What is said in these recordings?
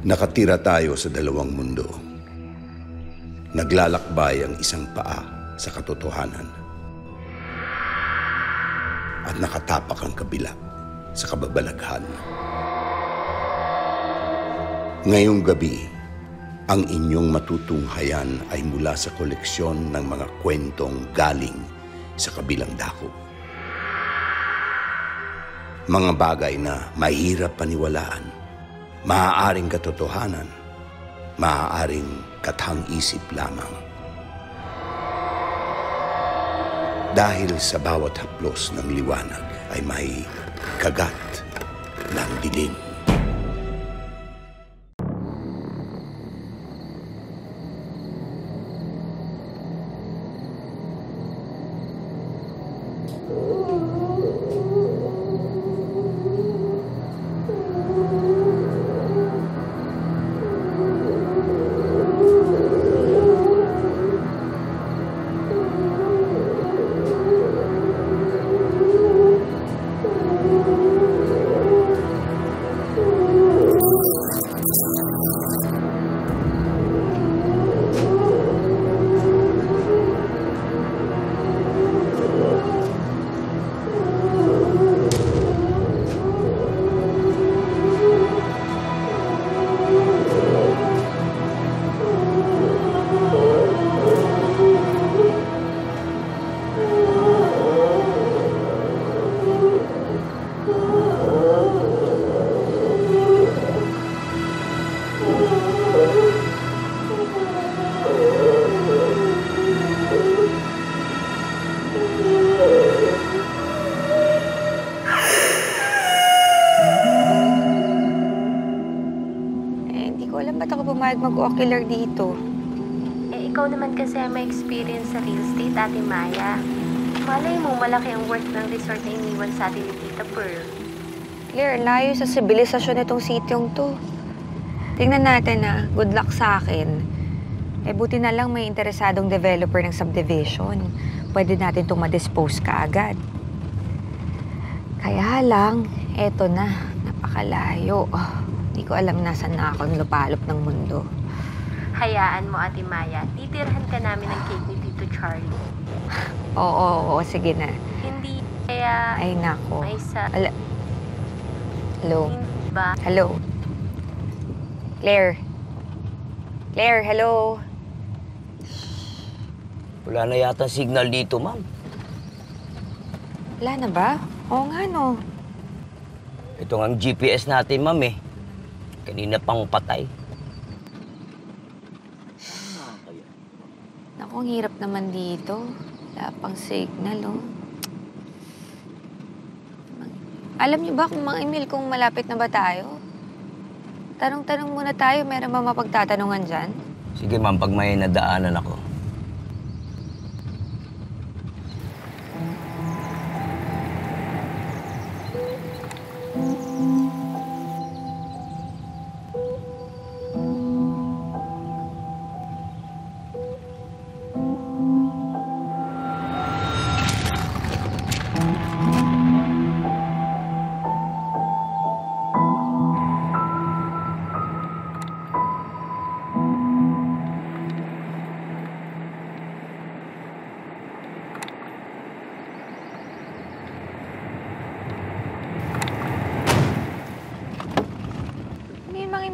Nakatira tayo sa dalawang mundo. Naglalakbay ang isang paa sa katotohanan. At nakatapak ang kabila sa kababalaghan. Ngayong gabi, ang inyong matutunghayan ay mula sa koleksyon ng mga kwentong galing sa kabilang dako. Mga bagay na mahirap paniwalaan, maaaring katotohanan, maaaring kathang-isip lamang. Dahil sa bawat haplos ng liwanag ay may kagat ng dilim. Mag-ocular dito. Ikaw naman kasi may experience sa real estate, Ate Maya. Malay mo, malaki ang worth ng resort na iniwan sa atin ni Tita Pearl. Claire, layo sa sibilisasyon itong sityong to. Tingnan natin na, good luck sa akin. Buti na lang may interesadong developer ng subdivision. Pwede natin itong ma-dispose kaagad. Kaya lang, eto na, napakalayo. Hindi ko alam nasan na ako lupalop ng mundo. Hayaan mo, Ate Maya. Titirhan ka namin ng cake ni Tito Charlie. Oo, sige na. Hindi kaya... Ay, nako. May sa... Hello? Hindi ba? Hello? Claire? Claire, hello? Wala na yata signal dito, ma'am. Wala na ba? Oo nga, no. Ito nga ang GPS natin, ma'am, eh. Kanina pang patay. Naku, ang hirap naman dito. Wala pang signal, oh. Alam niyo ba kung mga email kung malapit na ba tayo? Tanong-tanong muna tayo, meron ba mapagtatanungan dyan? Sige, ma'am, pag may nadaanan ako.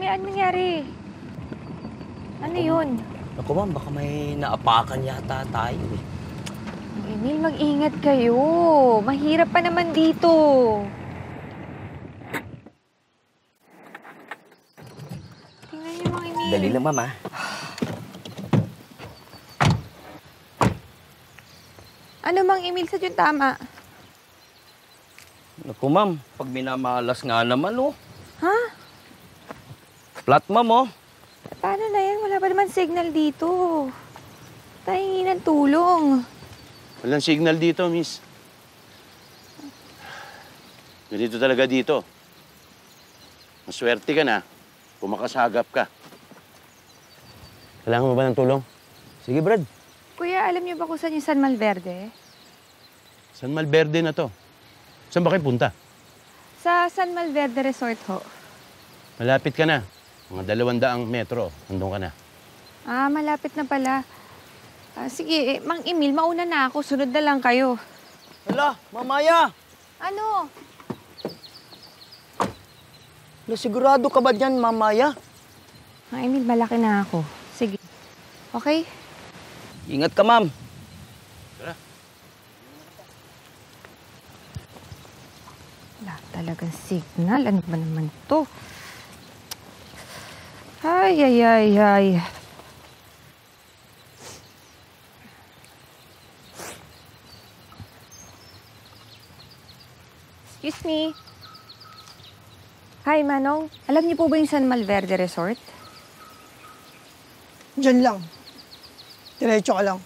Ano nangyari? Ano yun? Naku, ma'am, baka may naapakan yata tayo, eh. Emil, mag-ingat kayo. Mahirap pa naman dito. Tingnan niyo, Mang Emil. Dali lang, ma'am, ha? Ano, Mang Emil, sadyang tama? Naku, ma'am, pag minamalas nga naman, oh. Ha? Flat, ma'am, oh. Paano na yan? Wala pa naman signal dito. Tahingi ng tulong. Walang signal dito, miss. Ganito talaga dito. Maswerte ka na kung makasagap ka. Kailangan mo ba ng tulong? Sige, Brad. Kuya, alam niyo ba kung saan yung San Malverde? San Malverde na to. Saan ba kayo punta? Sa San Malverde Resort ho. Malapit ka na. Mga 200 metro. Nandun ka na. Ah, malapit na pala. Sige, Mang Emil, mauna na ako. Sunod na lang kayo. Hala, Mamaya! Ano? Nasigurado ka ba dyan, Mamaya? Mang Emil, malaki na ako. Sige. Okay? Ingat ka, ma'am. Wala talagang signal. Ano ba naman to? Ay, ay, ay, ay. Excuse me. Hi, Manong. Alam niyo po ba yung San Malverde Resort? Diyan lang. Diretso ka lang.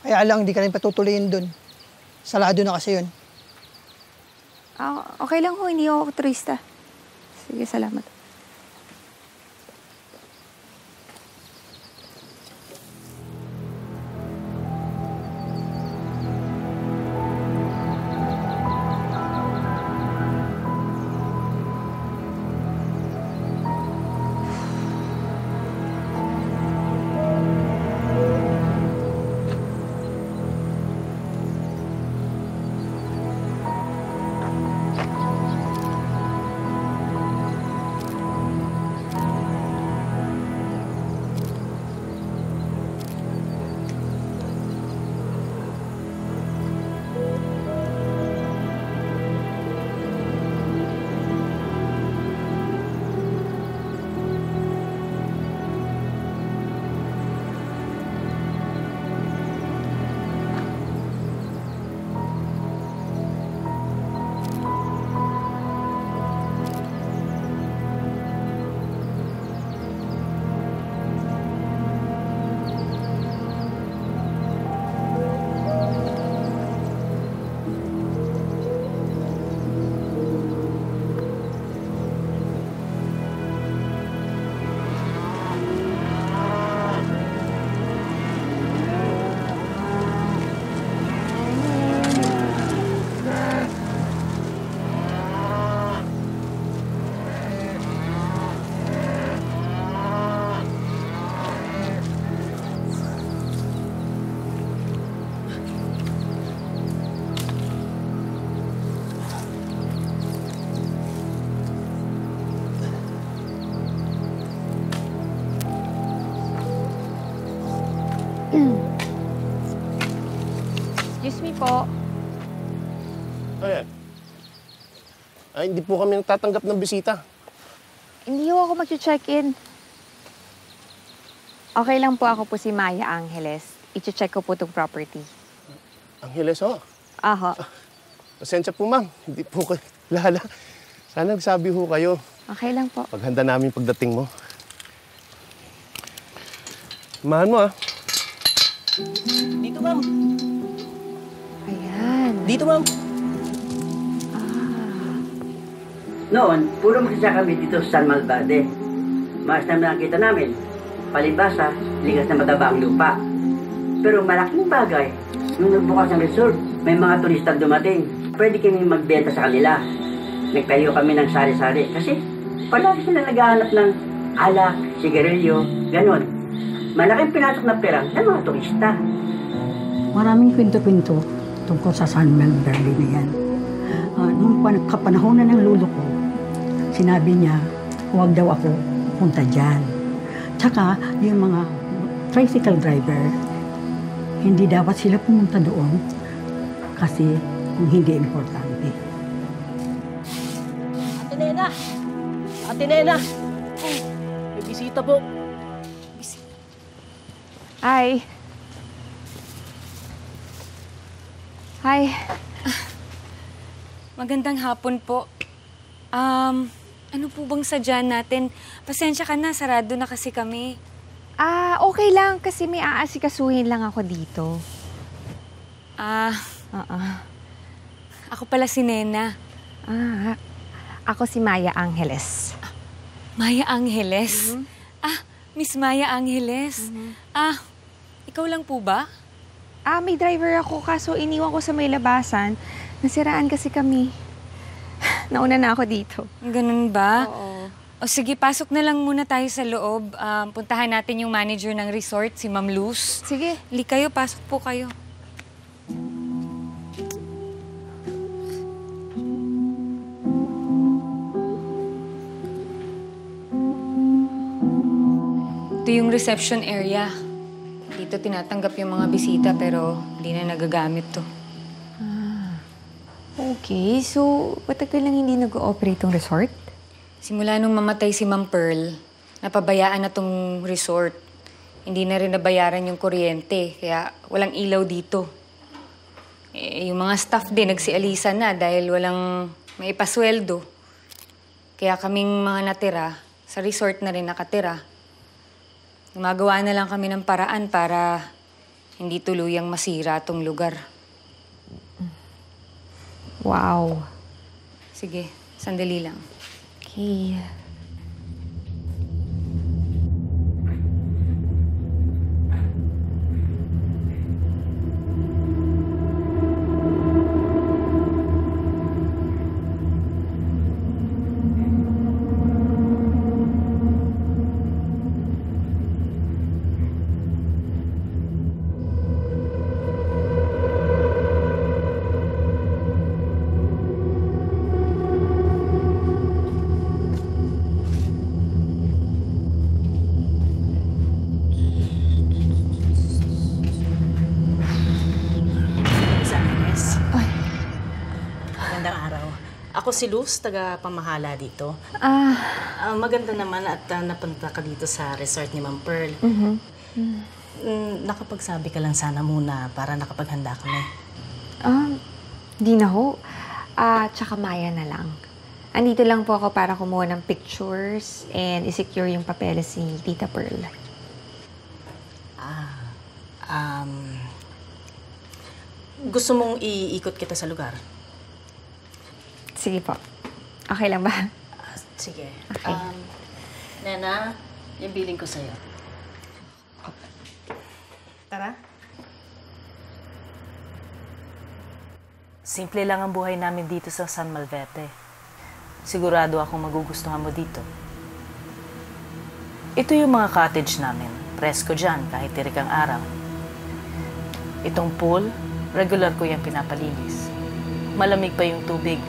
Kaya lang, di ka rin patutuloyin dun. Sarado na kasi yun. Ah, okay lang ho. Hindi ako turista. Sige, salamat. Excuse me po. Ayan. Ay, hindi po kami nagtatanggap ng bisita. Hindi ho ako mag-check-in. Okay lang po, ako po si Maya Angeles. I-check ko po itong property. Angeles, ho. Aha. Pasensya po, ma'am. Hindi po kayo kilala. Sana nagsabi ho kayo. Okay lang po. Paghanda namin pagdating mo. Samahan mo, ah. Dito, ma'am. Ayan. Dito, ma'am. Noon, puro magsasaka kami dito sa San Malverde. Mas na nakita namin, palibasa, ligas na mataba ang lupa. Pero malaking bagay, nung nagbukas ng resort, may mga turista dumating. Pwede kami magbenta sa kanila. Nagtayo kami ng sari-sari kasi palagi sila naghahanap ng alak, sigarilyo, ganon. Malaking pinasok na pera ng mga turista. Maraming kwento-kwento tungkol sa San Malverde na yan. Nung kapanahon na ng lolo ko, sinabi niya, huwag daw ako punta dyan. Tsaka, yung mga tricycle driver, hindi dapat sila pumunta doon kasi kung hindi importante. Ate Nena! Ate Nena! May bisita po. Hi. Hi. Magandang hapon po. Ano po bang sadya natin? Pasensya ka na, sarado na kasi kami. Okay lang kasi may aasikasuhin lang ako dito. Ako pala si Nena. Ako si Maya Angeles. Maya Angeles? Miss Maya Angeles. Ikaw lang po ba? May driver ako kaso iniwan ko sa may labasan. Nasiraan kasi kami. Nauna na ako dito. Ganun ba? Oo. O sige, pasok na lang muna tayo sa loob. Puntahan natin yung manager ng resort, si Ma'am Luz. Sige. Kayo, pasok po kayo. Ito yung reception area. Dito tinatanggap yung mga bisita pero hindi na nagagamit to. Okay, so matagal lang hindi nag-ooperate tong resort? Simula nung mamatay si Ma'am Pearl, napabayaan na tong resort. Hindi na rin nabayaran yung kuryente, kaya walang ilaw dito. Yung mga staff din nagsialisan na dahil walang maipasweldo. Kaya kaming mga natira, sa resort na rin nakatira. Gumagawa na lang kami ng paraan para hindi tuluyang masira tong lugar. Wow. Sige, sandali lang. Okay. Ako si Luz, taga-pamahala dito. Maganda naman at napunta ka dito sa resort ni Ma'am Pearl. Nakapagsabi ka lang sana muna para nakapaghanda kami. Di na ho. Tsaka Maya na lang. Andito lang po ako para kumuha ng pictures and i-secure yung papeles ni Tita Pearl. Gusto mong iikot kita sa lugar? Sige po. Okay lang ba? Sige. Okay. Nena, yung billing ko sa'yo. Tara. Simple lang ang buhay namin dito sa San Malvete. Sigurado akong magugustuhan mo dito. Ito yung mga cottage namin. Presko dyan kahit tirik ang araw. Itong pool, regular ko yung pinapalinis. Malamig pa yung tubig.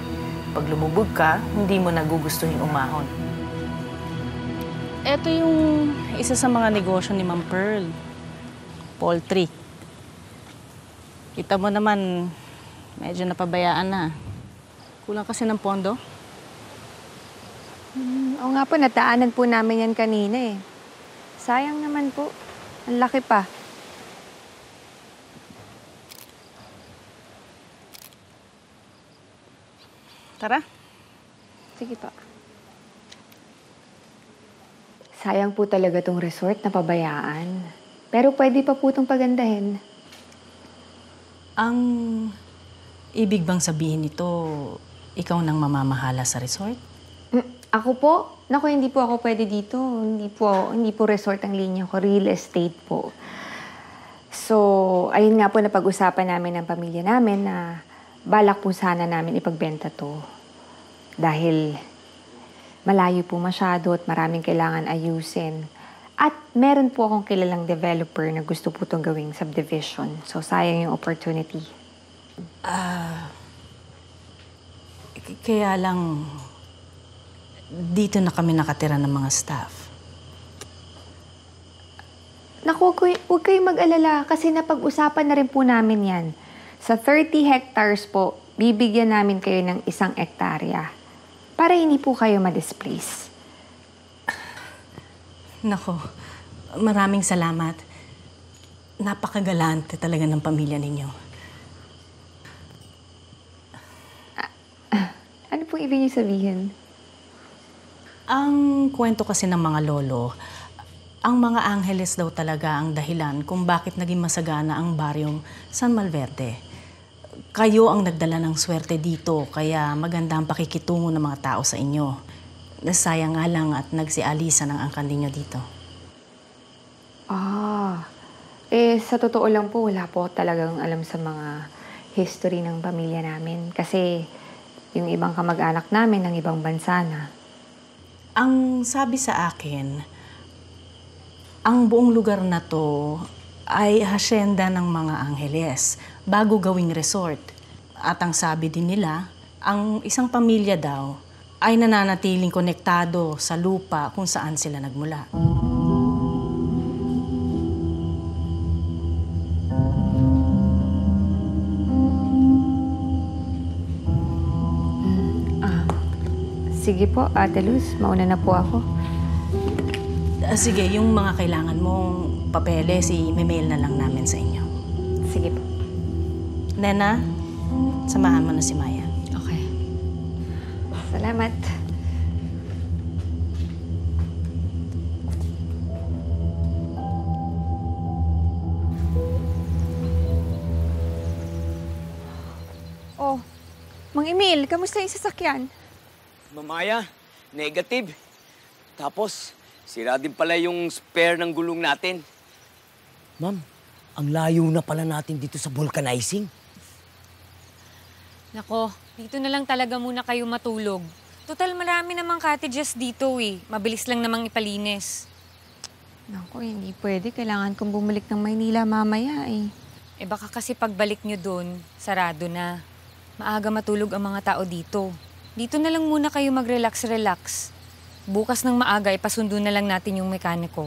Pag lumubog ka, hindi mo nagugustuhin umahon. Ito yung isa sa mga negosyo ni Ma'am Pearl. Poultry. Kita mo naman, medyo napabayaan na. Kulang kasi ng pondo. Oo nga po, nataanan po namin yan kanina eh. Sayang naman po. Ang laki pa. Tara. Sige pa. Sayang po talaga tong resort na pabayaan. Pero pwede pa po itong pagandahin. Ang ibig bang sabihin nito, ikaw nang mamamahala sa resort? Ako po? Naku, hindi po ako pwede dito. Hindi po resort ang linya ko. Real estate po. So, ayun nga po napag-usapan namin ng pamilya namin na balak po sana namin ipagbenta to. Dahil malayo po masyado at maraming kailangan ayusin. At meron po akong kilalang developer na gusto po itong gawing subdivision. So, sayang yung opportunity. Kaya lang, dito na kami nakatira ng mga staff. Naku, huwag kayong mag-alala kasi napag-usapan na rin po namin yan. Sa 30 hectares po, bibigyan namin kayo ng 1 hektarya para hindi po kayo ma-displace. Nako, maraming salamat. Napakagalante talaga ng pamilya ninyo. Ano pong ibig niyo sabihin? Ang kwento kasi ng mga lolo, ang mga Angeles daw talaga ang dahilan kung bakit naging masagana ang baryong San Malvete. Kayo ang nagdala ng swerte dito, kaya maganda ang pakikitungo ng mga tao sa inyo. Sayang nga lang at nagsialisan ang angkan ninyo dito. Sa totoo lang po, wala po talagang alam sa mga history ng pamilya namin. Kasi yung ibang kamag-anak namin ng ibang bansa na. Ang sabi sa akin, ang buong lugar na to ay hasyenda ng mga Angeles bago gawing resort. At ang sabi din nila, ang isang pamilya daw ay nananatiling konektado sa lupa kung saan sila nagmula. Sige po, Ate Luz. Mauna na po ako. Sige, yung mga kailangan mong papeles, i-mail na lang namin sa inyo. Sige po. Nena, samahan mo na si Maya. Okay. Salamat. Oh, Mang Emil, kamusta yung sasakyan? Mamaya, negative. Tapos, sira din pala yung spare ng gulong natin. Ma'am, ang layo na pala natin dito sa vulcanizing. Nako, dito na lang talaga muna kayo matulog. Total, marami namang cottages dito eh. Mabilis lang namang ipalinis. Naku, hindi pwede. Kailangan kong bumalik ng Maynila mamaya eh. Eh baka kasi pagbalik nyo doon, sarado na. Maaga matulog ang mga tao dito. Dito na lang muna kayo mag-relax-relax. Bukas ng maaga, ipasundo na lang natin yung mekaniko.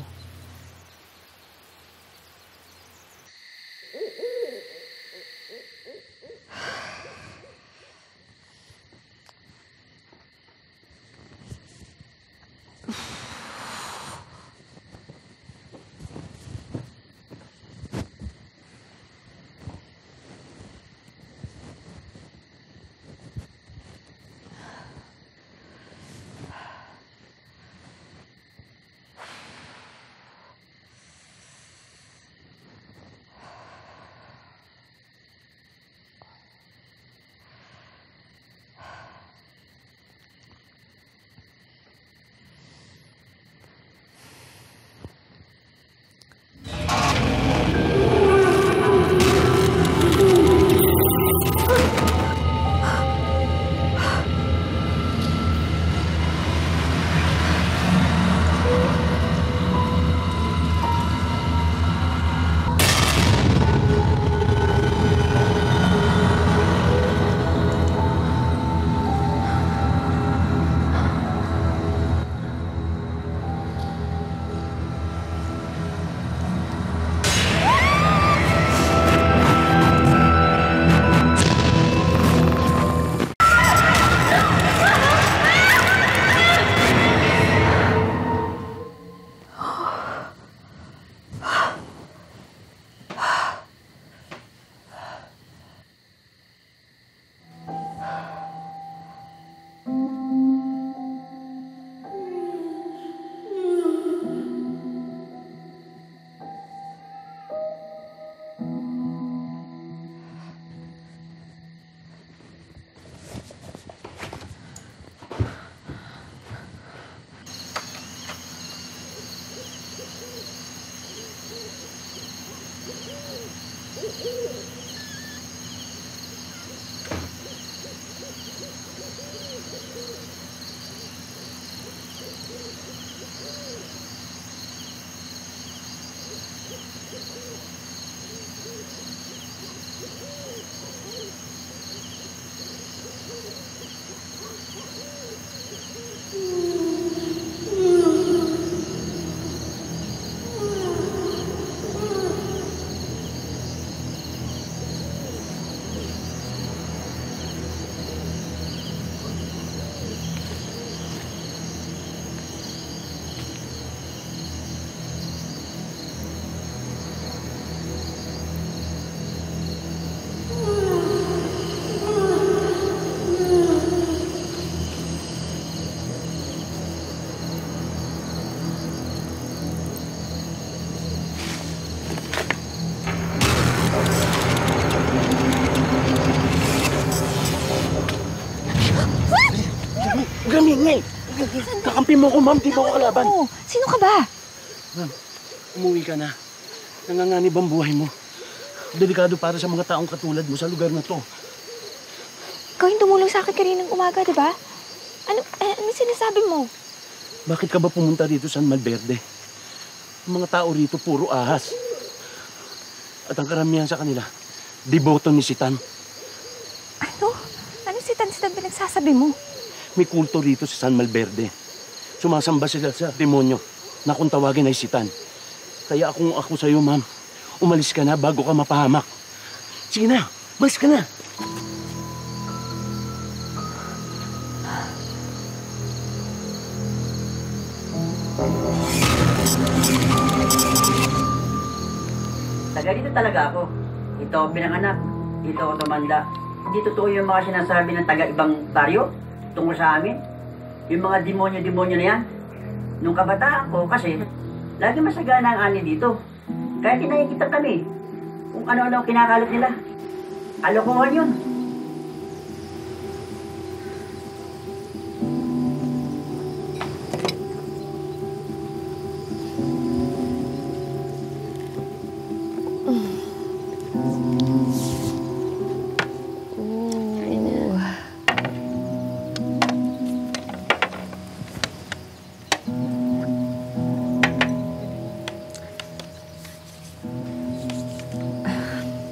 Gamingay! Kakampi mo ko, ma'am. Di mo ko kalaban. Oo. Sino ka ba? Ma'am, umuwi ka na. Nanganganib ang buhay mo. Delikado para sa mga taong katulad mo sa lugar na to. Ikaw yung tumulong sa akin kaninang umaga, di ba? Ano sinasabi mo? Bakit ka ba pumunta rito sa San Malverde? Ang mga tao rito puro ahas. At ang karamihan sa kanila, deboto ni Sitan. Ano? Ano sitan-sitan pinagsasabi mo? May kulto rito sa San Malverde. Sumasamba sila sa demonyo na kung tawagin ay Sitan. Kaya kung ako sa'yo, ma'am, umalis ka na bago ka mapahamak. Sige na, bas ka na. Taga dito talaga ako. Dito ako pinanganak. Dito ako tumanda. Hindi totoo yung mga sinasabi ng taga-ibang baryo tungkol sa amin. Yung mga demonyo-demonyo na yan. Nung kabataan ko kasi, lagi masagana ang ani dito. Kaya kinakikita kami kung ano-ano kinakalat nila. Alokohan yun.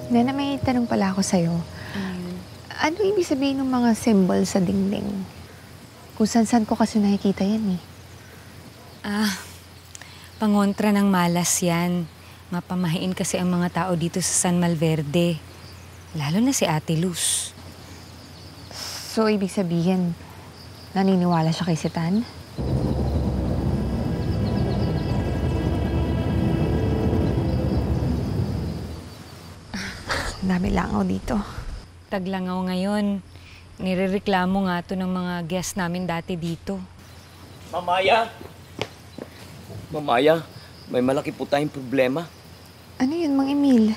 Nena, may tanong pala ako sa'yo. Ano ibig sabihin ng mga symbol sa dingding? Kung san-san ko kasi nakikita yan eh. Pangontra ng malas yan. Mapamahiin kasi ang mga tao dito sa San Malverde. Lalo na si Ate Luz. So, ibig sabihin, naniniwala siya kay Sitan? Dami langaw dito. Taglangaw ngayon. Nirereklamo nga to ng mga guests namin dati dito. Mamaya! Mamaya, may malaki po tayong problema. Ano yun, Mang Emil?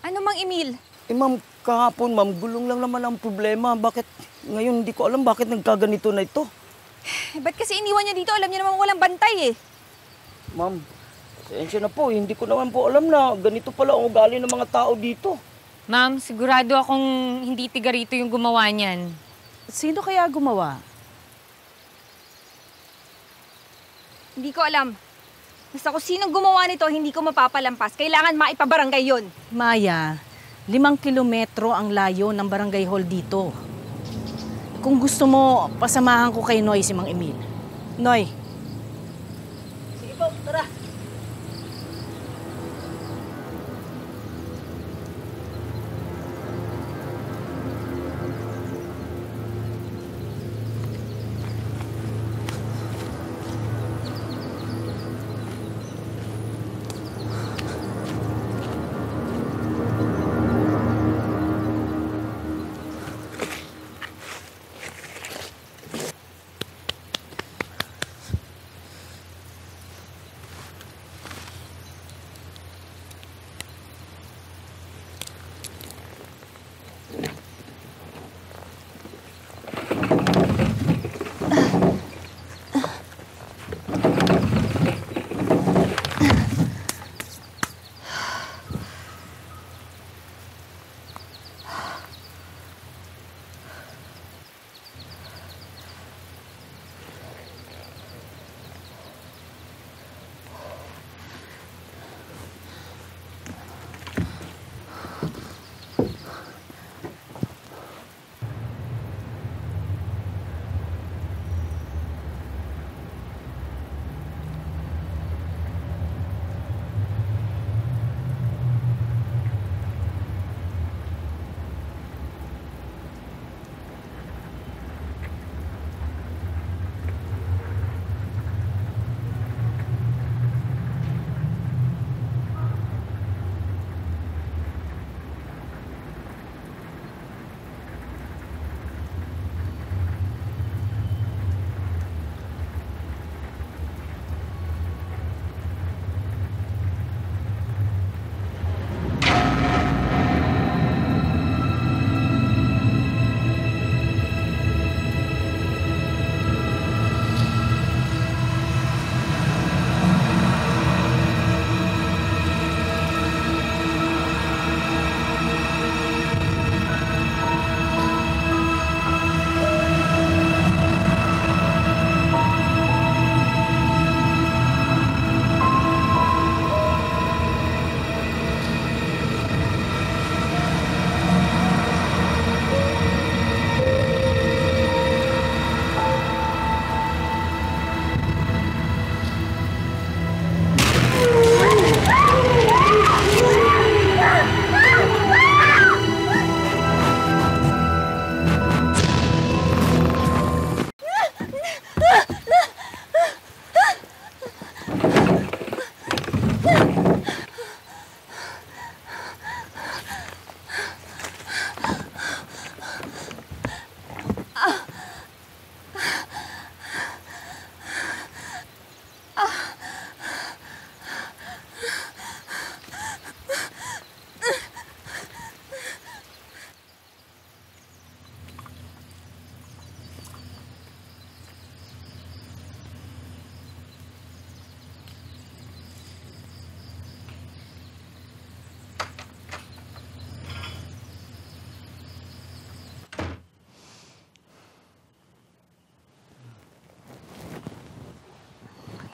Ano, Mang Emil? Ma'am, kahapon, ma'am, gulong lang naman ang problema. Bakit ngayon hindi ko alam bakit nagkaganito na ito? Ba't kasi iniwan niya dito? Alam niya naman walang bantay eh. Ma'am, pasensya na po. Hindi ko naman po alam na ganito pala ang ugali ng mga tao dito. Ma'am, sigurado akong hindi tiga rito yung gumawa niyan. Sino kaya gumawa? Hindi ko alam. Basta kung sinong gumawa nito, hindi ko mapapalampas. Kailangan maipabarangay yun. Maya, 5 kilometro ang layo ng barangay hall dito. Kung gusto mo, pasamahan ko kay Noy si Mang Emil. Noy. Sige po, tara.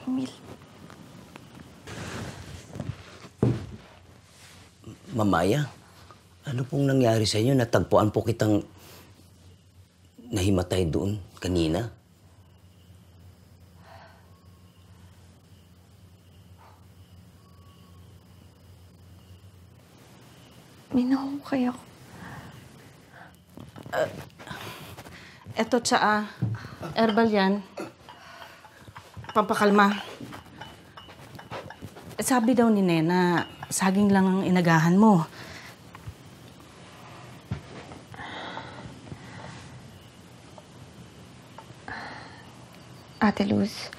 Emil. Mamaya, ano pong nangyari sa inyo? Natagpuan po kitang nahimatay doon kanina. May nahukay ako. Eto, tsaa. Herbal yan. Pampakalma. Sabi daw ni Nena, saging lang ang inagahan mo. Ate Luz,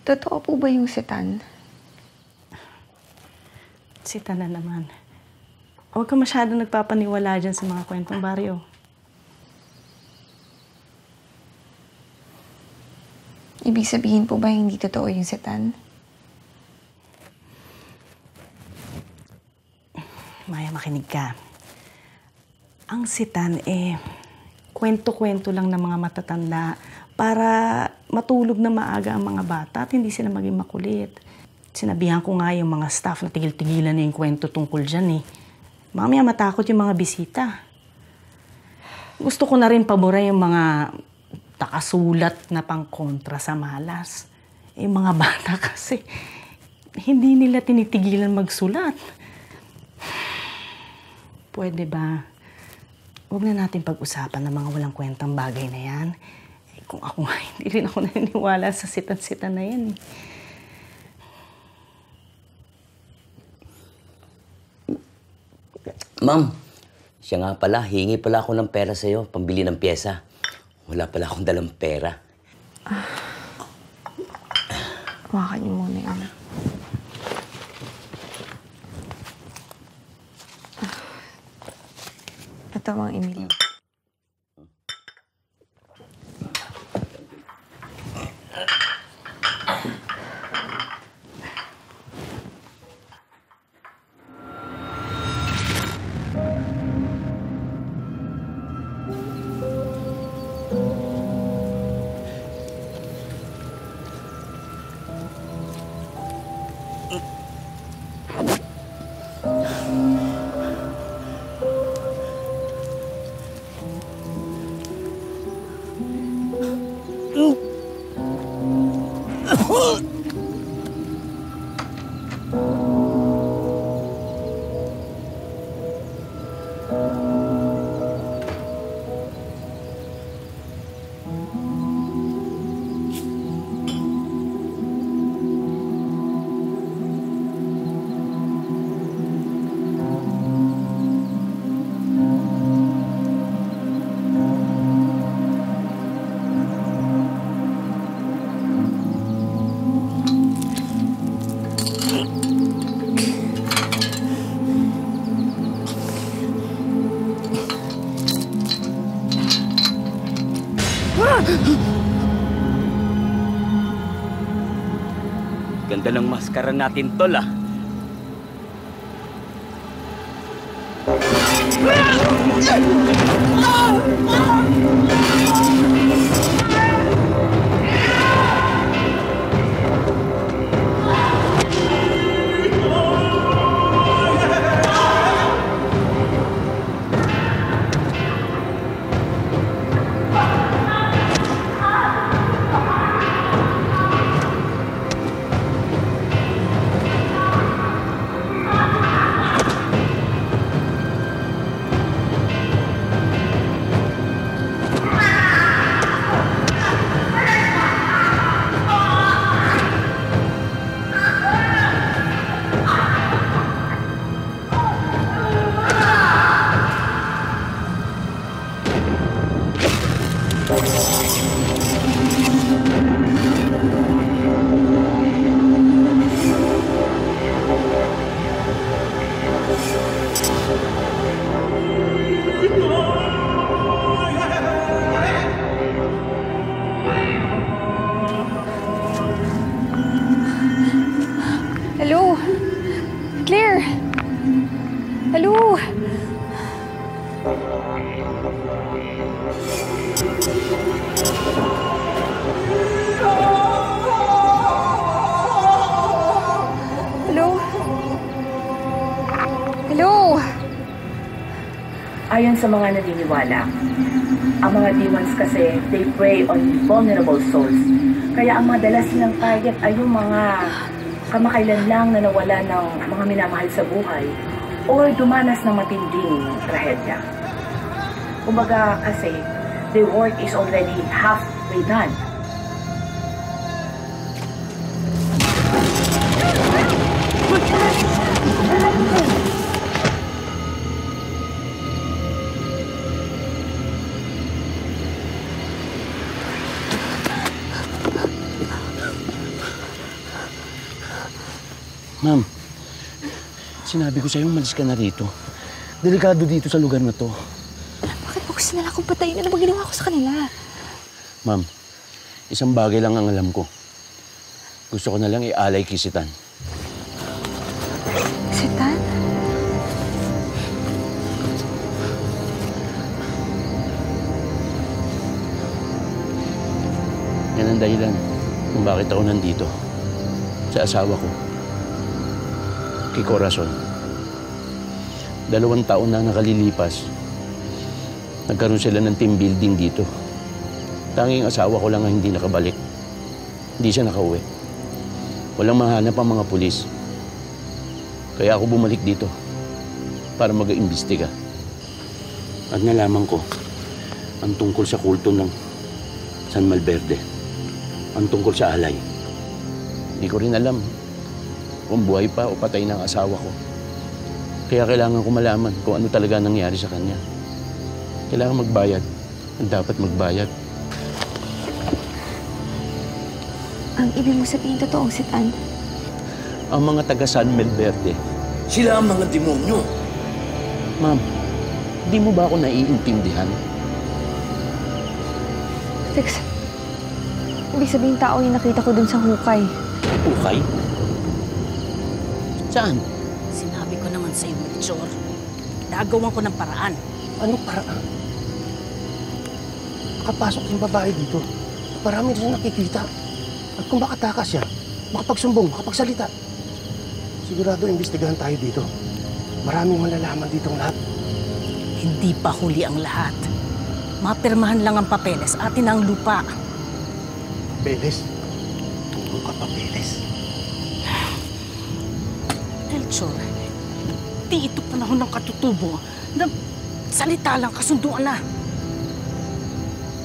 totoo po ba yung sitan? Sita na naman. Huwag ka masyadong nagpapaniwala dyan sa mga kwentong baryo. Ibig sabihin po ba hindi totoo yung sitan? Maya, makinig ka. Ang sitan, kwento-kwento lang ng mga matatanda para matulog na maaga ang mga bata at hindi sila maging makulit. Sinabihan ko nga yung mga staff na tigil-tigilan na yung kwento tungkol dyan Mamaya matakot yung mga bisita. Gusto ko na rin pabura yung mga takasulat na pangkontra sa malas. Yung mga bata kasi, hindi nila tinitigilan magsulat. Pwede ba? Huwag na natin pag-usapan ng mga walang kwentang bagay na yan. Kung ako nga, hindi rin ako naniniwala sa sitan-sitan na yan. Ma'am, siya nga pala, hingi pala ako ng pera sa'yo, pambili ng pyesa. Wala pala akong dalang pera. Hawakan niyo muna yun. Ito, Mang Emil. Ganda ng maskara natin, tol, Ayon sa mga naniniwala, ang mga demons kasi, they prey on vulnerable souls. Kaya ang madalas nilang target ay yung mga kamakailan lang na nawala ng mga minamahal sa buhay or dumanas ng matinding trahedya. Kumbaga kasi, the work is already halfway done. Ma'am, sinabi ko sa'yo, umalis ka na rito. Delikado dito sa lugar na to. Bakit mo gusto nila akong patayin? Ano ba ginawa ko sa kanila? Ma'am, isang bagay lang ang alam ko. Gusto ko na lang ialay kay Sitan. Sitan? Yan ang dahilan kung bakit ako nandito. Sa asawa ko, kay Corazon. 2 taon na nakalilipas. Nagkaroon sila ng team building dito. Tanging asawa ko lang ang hindi nakabalik. Hindi siya nakauwi. Walang mahanap ang mga pulis. Kaya ako bumalik dito para mag-iimbestiga. At nalaman ko ang tungkol sa kulto ng San Malverde. Ang tungkol sa alay. Hindi ko rin alam kung buhay pa o patay ng asawa ko. Kaya kailangan ko malaman kung ano talaga nangyari sa kanya. Kailangan magbayad. Ang dapat magbayad. Ang ibig mo sabihin totoong Sitan? Ang mga taga San Malverde. Sila ang mga demonyo. Ma'am, di mo ba ako naiintindihan? Tex, ibig sabihin tao yung nakita ko dun sa hukay. Hukay? Saan? Sinabi ko naman sa'yo, Melchor. Nagawan ko ng paraan. Anong paraan? Nakapasok yung babae dito. Marami rin nakikita. At kung makatakas siya, makapagsumbong, makapagsalita. Sigurado imbestigahan tayo dito. Maraming malalaman dito ang lahat. Hindi pa huli ang lahat. Mapirmahan lang ang papeles. Atin ang lupa. Papeles? Turo ka papeles. Melchor, di ito panahon ng katutubo na salita lang, kasunduan na.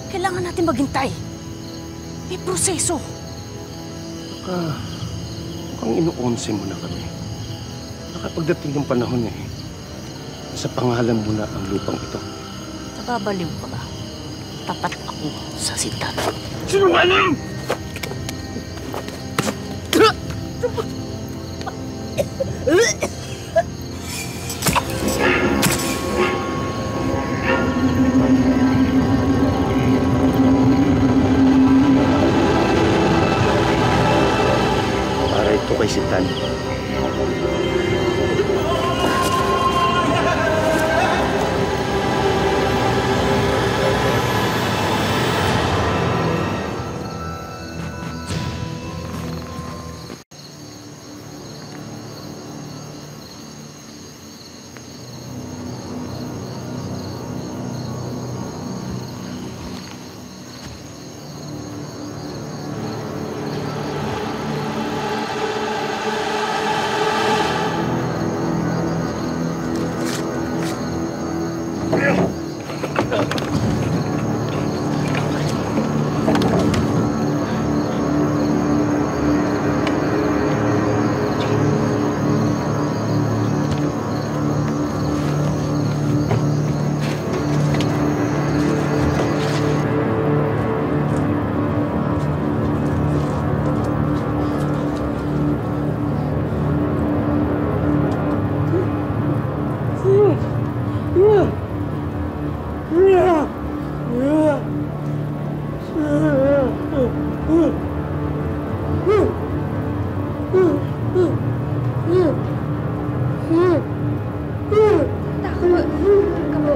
Kailangan natin maghintay. May proseso. Mukhang inuunsi mo na kami. Nakapagdating ng panahon sa pangalan mo na ang lupang ito. Nababaliw ka ba? Tapat ako sa Sitan. Sinungaling! Para ito kay Sitan.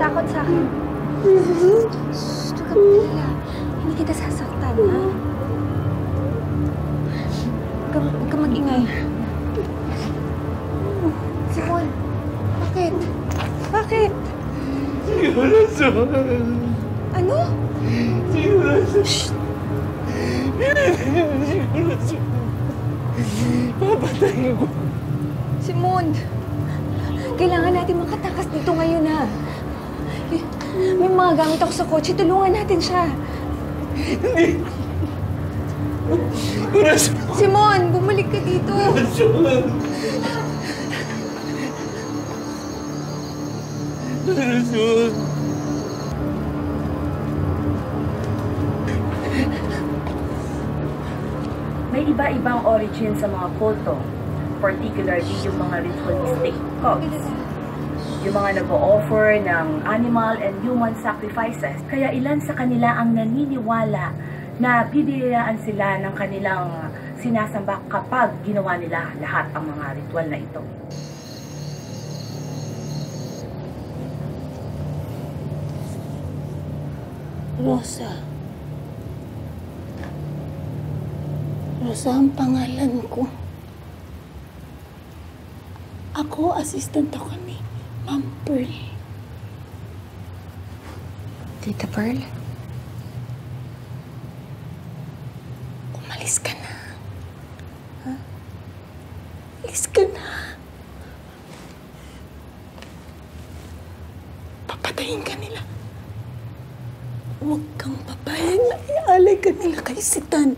Takot sa akin. Huwag ka magkila. Hindi kita sasaktan, ha? Huwag ka mag-ingay. Simon, bakit? Bakit? Ano? Shh! Papatayin ko. Simon, kailangan natin makatakas dito ngayon ha. May mga gamit ako sa kotse, tulungan natin siya. Hindi. Simon, bumalik ka dito. May iba-ibang origin sa mga kulto, particularly yung mga ritualistic cults. Yung mga nag-o-offer ng animal and human sacrifices. Kaya ilan sa kanila ang naniniwala na bibiyayaan sila ng kanilang sinasamba kapag ginawa nila lahat ang mga ritual na ito. Rosa. Rosa ang pangalan ko. Ako, assistant ako ni Ma'am Pearl. Tita Pearl? Umalis ka na. Ha? Umalis ka na. Papatayin ka nila. Huwag kang papayag na ialay ka nila kay Sitan.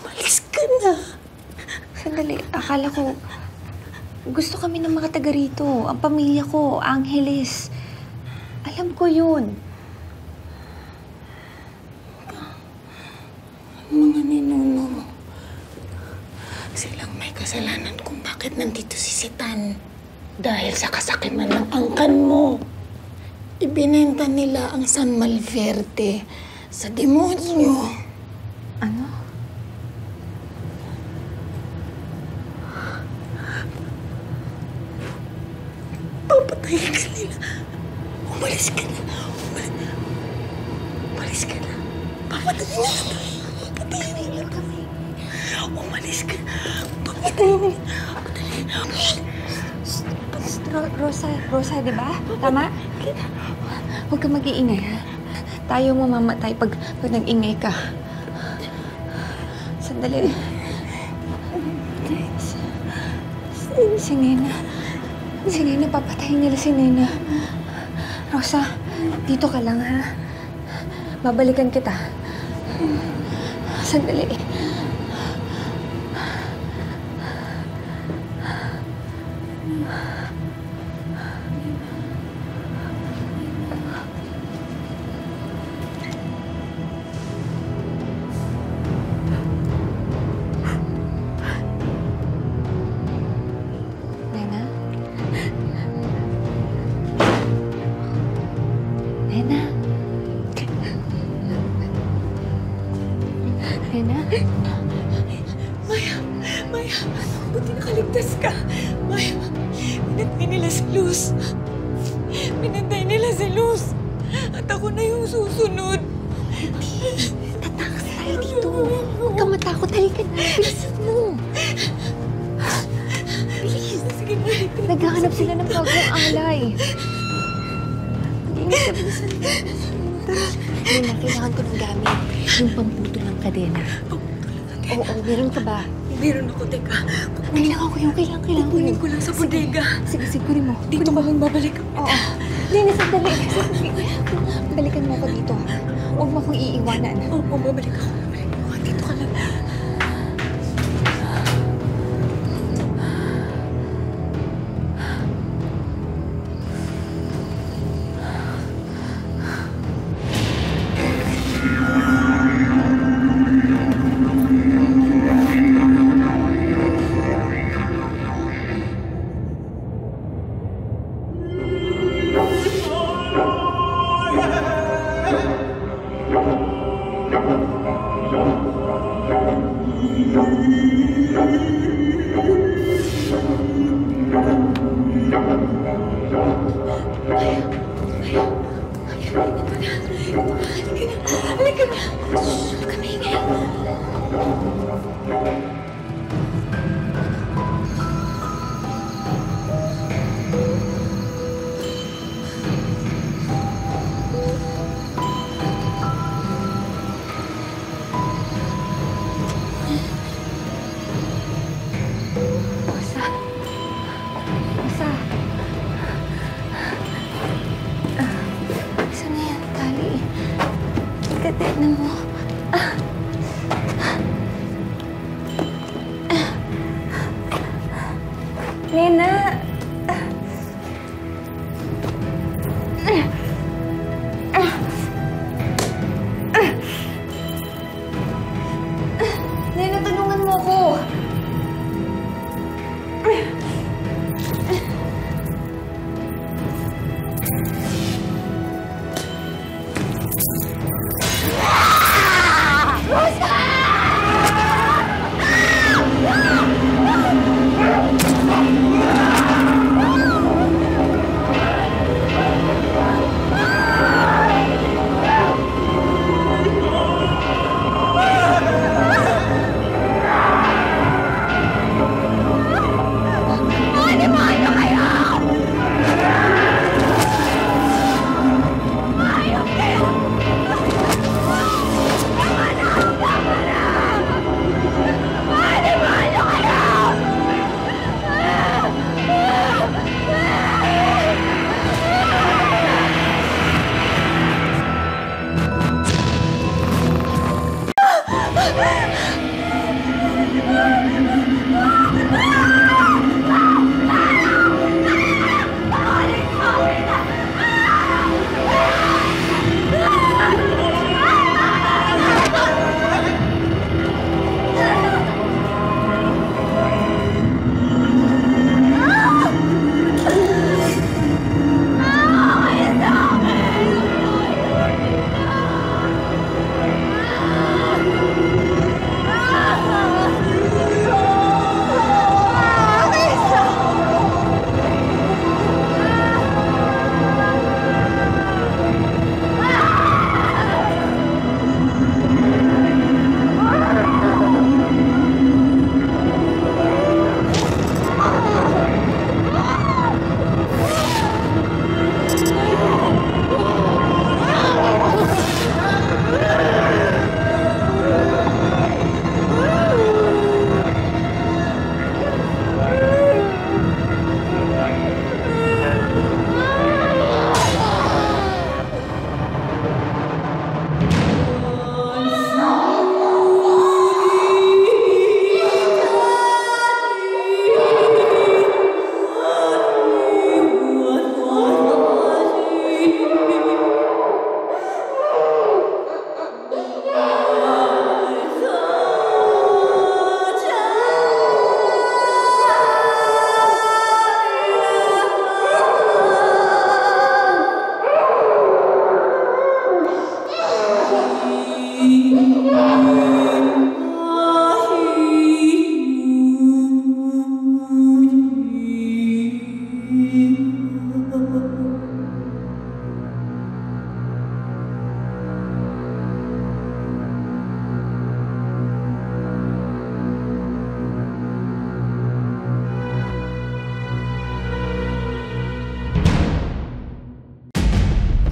Umalis ka na. Sandali, akala ko gusto kami ng mga taga rito. Ang pamilya ko, Angeles. Alam ko yun. Mga ninuno mo. Silang may kasalanan kung bakit nandito si Sitan. Dahil sa kasakiman ng angkan mo. Ibinenta nila ang San Malverde sa demonyo. Ano? Papatayin ka nila. Umalis ka na. Umalis ka na. Papatayin nila tayo. Papatayin nila kami. Umalis ka na. Papatayin nila. Papatayin nila. Rosa, di ba? Tama? Huwag ka mag-iingay, ha? Tayo mamamatay pag nag-ingay ka. Sandali. Si Nena. Si Nena, papatayin nila si Nena. Rosa, dito ka lang, ha? Babalikan kita. Sandali. Maya, buti nakaligtas ka. Maya, pinatay nila si Luz. Pinatay nila si Luz. At ako na yung susunod. Tatakas tayo dito. Huwag kang matakot. Halika na. Bilisan mo. Bilis. Sige na. Naghahanap sila ng bagong alay. Mag-ingat ka. Bilisan mo. Tara. Nena, kailangan ko ng gamit. Yung pamputo ng kadena. Oo, meron ka ba? Meron ako, teka. Kailangan ko yung kailangan ko. Kukunin ko lang sa bodega. Sige, sigurin mo. Dito ka lang babalik. Oo. Nene, sandali. Balikan mo ako dito. Huwag mo akong iiwanan. Oo, babalik ako. Dito ka lang.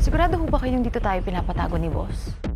Sigurado ho ba kayong dito tayo pinapatago ni boss?